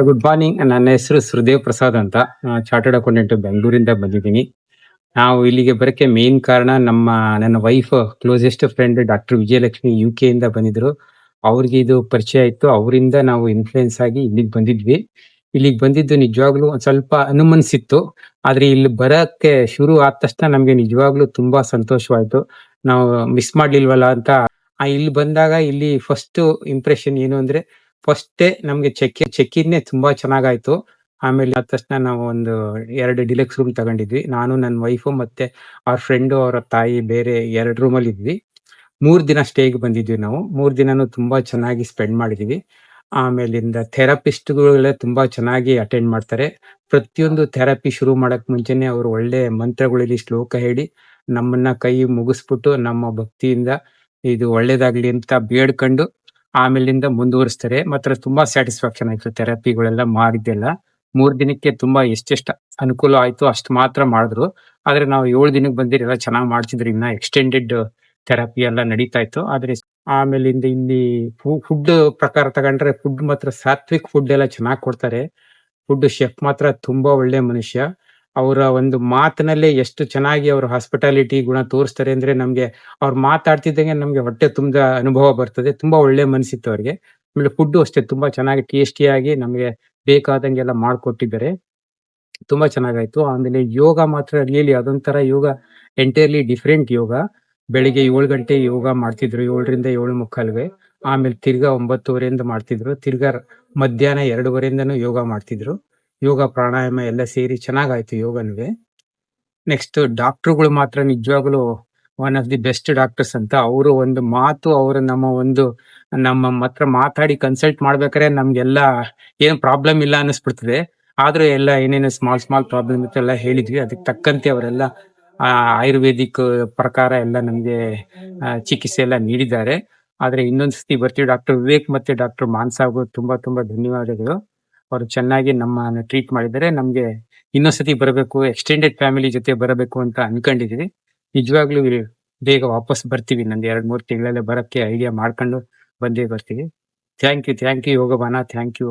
Good morning. ನನ್ನ ಹೆಸರು ಸುರದೇವ್ ಪ್ರಸಾದ್ ಅಂತ. ಚಾರ್ಟರ್ಡ್ ಅಕೌಂಟೆಂಟ್ ಬೆಂಗಳೂರಿಂದ ಬಂದಿದ್ದೀನಿ. ನಾವು ಇಲ್ಲಿಗೆ ಬರಕ್ಕೆ ಮೇನ್ ಕಾರಣ ನನ್ನ wife closest friend doctor Vijayalakshmi ಯುಕೆಯಿಂದ ಬಂದಿದ್ರು. ಅವ್ರಿಗೆ ಇದು ಪರಿಚಯ ಇತ್ತು. ಅವರಿಂದ ನಾವು ಇನ್‌ಫ್ಲುಯೆನ್ಸ್ ಆಗಿ ಇಲ್ಲಿಗೆ ಬಂದಿದ್ವಿ. ಇಲ್ಲಿಗೆ ಬಂದಿದ್ದು ನಿಜವಾಗ್ಲೂ ಒಂದ್ ಸ್ವಲ್ಪ ಅನುಮಾನಿಸಿತ್ತು. ಆದ್ರೆ ಇಲ್ಲಿ ಬರಕ್ಕೆ ಶುರು ಆದ ತಕ್ಷಣ ನಮ್ಗೆ ನಿಜವಾಗ್ಲೂ ತುಂಬಾ ಸಂತೋಷವಾಯ್ತು. ನಾವು ಮಿಸ್ ಮಾಡ್ಲಿಲ್ವಲ್ಲ ಅಂತ. ಇಲ್ಲಿ ಬಂದಾಗ ಇಲ್ಲಿ ಫಸ್ಟ್ ಇಂಪ್ರೆಷನ್ ಏನು ಅಂದ್ರೆ ಫಸ್ಟೇ ನಮ್ಗೆ ಚೆಕ್ ಇನ್ನೇ ತುಂಬಾ ಚೆನ್ನಾಗಾಯ್ತು. ಆಮೇಲೆ ಆದ ತಕ್ಷಣ ನಾವು ಒಂದು 2 ಡಿಲಕ್ಸ್ ರೂಮ್ ತಗೊಂಡಿದ್ವಿ. ನಾನು, ನನ್ನ ವೈಫು ಮತ್ತೆ ಅವ್ರ ಫ್ರೆಂಡು, ಅವರ ತಾಯಿ ಬೇರೆ 2 ರೂಮಲ್ಲಿ ಇದ್ವಿ. 3 ದಿನ ಸ್ಟೇಗೆ ಬಂದಿದ್ವಿ ನಾವು. 3 ದಿನಾನು ತುಂಬಾ ಚೆನ್ನಾಗಿ ಸ್ಪೆಂಡ್ ಮಾಡಿದೀವಿ. ಆಮೇಲಿಂದ ಥೆರಪಿಸ್ಟ್‌ಗಳೆಲ್ಲ ತುಂಬಾ ಚೆನ್ನಾಗಿ ಅಟೆಂಡ್ ಮಾಡ್ತಾರೆ. ಪ್ರತಿಯೊಂದು ಥೆರಪಿ ಶುರು ಮಾಡಕ್ ಮುಂಚೆನೆ ಅವ್ರು ಒಳ್ಳೆ ಮಂತ್ರಗಳಲ್ಲಿ ಶ್ಲೋಕ ಹೇಳಿ, ನಮ್ಮನ್ನ ಕೈ ಮುಗಿಸ್ಬಿಟ್ಟು ನಮ್ಮ ಭಕ್ತಿಯಿಂದ ಇದು ಒಳ್ಳೇದಾಗ್ಲಿ ಅಂತ ಬೇಡ್ಕೊಂಡು ಆಮೇಲಿಂದ ಮುಂದುವರಿಸ್ತಾರೆ. ಮಾತ್ರ ತುಂಬಾ ಸ್ಯಾಟಿಸ್ಫ್ಯಾಕ್ಷನ್ ಆಯ್ತು ಥೆರಪಿಗಳೆಲ್ಲ ಮಾಡಿದ್ದೆಲ್ಲ. 3 ದಿನಕ್ಕೆ ತುಂಬಾ ಎಷ್ಟೆಷ್ಟು ಅನುಕೂಲ ಆಯ್ತು ಅಷ್ಟು ಮಾತ್ರ ಮಾಡಿದ್ರು. ಆದ್ರೆ ನಾವು 7 ದಿನಕ್ಕೆ ಬಂದಿರಿ ಎಲ್ಲ ಚೆನ್ನಾಗ್ ಮಾಡ್ತಿದ್ರು. ಇನ್ನ ಎಕ್ಸ್ಟೆಂಡೆಡ್ ಥೆರಪಿ ಎಲ್ಲ ನಡೀತಾ ಇತ್ತು. ಆದ್ರೆ ಆಮೇಲಿಂದ ಇಲ್ಲಿ ಫುಡ್ ಪ್ರಕಾರ ತಗೊಂಡ್ರೆ ಫುಡ್ ಮಾತ್ರ ಸಾತ್ವಿಕ್ ಫುಡ್ ಎಲ್ಲ ಚೆನ್ನಾಗ್ ಕೊಡ್ತಾರೆ. ಫುಡ್ ಶೆಫ್ ಮಾತ್ರ ತುಂಬಾ ಒಳ್ಳೆ ಮನುಷ್ಯ. ಅವರ ಒಂದು ಮಾತಿನಲ್ಲೇ ಎಷ್ಟು ಚೆನ್ನಾಗಿ ಅವ್ರ ಹಾಸ್ಪಿಟಾಲಿಟಿ ಗುಣ ತೋರಿಸ್ತಾರೆ ಅಂದ್ರೆ ನಮ್ಗೆ ಅವ್ರು ಮಾತಾಡ್ತಿದ್ದಂಗೆ ನಮ್ಗೆ ಹೊಟ್ಟೆ ತುಂಬದ ಅನುಭವ ಬರ್ತದೆ. ತುಂಬಾ ಒಳ್ಳೆ ಮನಸ್ಸಿತ್ತು ಅವ್ರಿಗೆ. ಆಮೇಲೆ ಫುಡ್ಡು ಅಷ್ಟೇ ತುಂಬಾ ಚೆನ್ನಾಗಿ ಟೇಸ್ಟಿಯಾಗಿ ನಮ್ಗೆ ಬೇಕಾದಂಗೆಲ್ಲ ಮಾಡ್ಕೊಟ್ಟಿದ್ದಾರೆ. ತುಂಬಾ ಚೆನ್ನಾಗಾಯ್ತು. ಆಮೇಲೆ ಯೋಗ ಮಾತ್ರ ರಿಯಲಿ ಅದೊಂಥರ ಯೋಗ, ಎಂಟೈರ್ಲಿ ಡಿಫರೆಂಟ್ ಯೋಗ. ಬೆಳಿಗ್ಗೆ 7 ಗಂಟೆ ಯೋಗ ಮಾಡ್ತಿದ್ರು. 7 ರಿಂದ 7:45ಗೆ. ಆಮೇಲೆ ತಿರ್ಗಾ 9:30ಯಿಂದ ಮಾಡ್ತಿದ್ರು. ತಿರ್ಗಾ ಮಧ್ಯಾಹ್ನ 2:30ಯಿಂದನೂ ಯೋಗ ಮಾಡ್ತಿದ್ರು. ಯೋಗ, ಪ್ರಾಣಾಯಾಮ ಎಲ್ಲ ಸೇರಿ ಚೆನ್ನಾಗಾಯ್ತು ಯೋಗನುವೆ. ನೆಕ್ಸ್ಟ್ ಡಾಕ್ಟರ್‌ಗಳು ಮಾತ್ರ ನಿಜವಾಗ್ಲೂ one of the best doctors ಅಂತ. ಅವರು ಒಂದು ಮಾತು ಅವರು ನಮ್ಮ ಹತ್ರ ಮಾತಾಡಿ ಕನ್ಸಲ್ಟ್ ಮಾಡ್ಬೇಕಾದ್ರೆ ನಮ್ಗೆಲ್ಲ ಏನ್ ಪ್ರಾಬ್ಲಮ್ ಇಲ್ಲ ಅನ್ನಿಸ್ಬಿಡ್ತದೆ. ಆದ್ರೂ ಎಲ್ಲ ಏನೇನು ಸ್ಮಾಲ್ ಸ್ಮಾಲ್ ಪ್ರಾಬ್ಲಮ್ ಇತ್ತೆಲ್ಲ ಹೇಳಿದ್ವಿ. ಅದಕ್ಕೆ ತಕ್ಕಂತೆ ಅವರೆಲ್ಲ ಆಯುರ್ವೇದಿಕ್ ಪ್ರಕಾರ ಎಲ್ಲ ನಮ್ಗೆ ಚಿಕಿತ್ಸೆ ಎಲ್ಲ ನೀಡಿದ್ದಾರೆ. ಆದ್ರೆ ಇನ್ನೊಂದ್ ಸತಿ ಬರ್ತೀವಿ. ಡಾಕ್ಟರ್ ವಿವೇಕ್ ಮತ್ತೆ ಡಾಕ್ಟರ್ ಮಾನಸಾಗೂ ತುಂಬಾ ತುಂಬಾ ಧನ್ಯವಾದಗಳು. ಅವರು ಚೆನ್ನಾಗಿ ನಮ್ಮನ್ನ ಟ್ರೀಟ್ ಮಾಡಿದ್ದಾರೆ. ನಮ್ಗೆ ಇನ್ನೊಂದ್ಸತಿ ಬರಬೇಕು, ಎಕ್ಸ್ಟೆಂಡೆಡ್ ಫ್ಯಾಮಿಲಿ ಜೊತೆ ಬರಬೇಕು ಅಂತ ಅನ್ಕೊಂಡಿದೀವಿ. ನಿಜವಾಗ್ಲೂ ಬೇಗ ವಾಪಸ್ ಬರ್ತೀವಿ. ಇನ್ನೊಂದ್ 2-3 ತಿಂಗಳಲ್ಲೇ ಬರಕ್ಕೆ ಐಡಿಯಾ ಮಾಡ್ಕೊಂಡು ಬಂದೇ ಬರ್ತೀವಿ. ಥ್ಯಾಂಕ್ ಯು ಯೋಗಬಾನ. Thank you.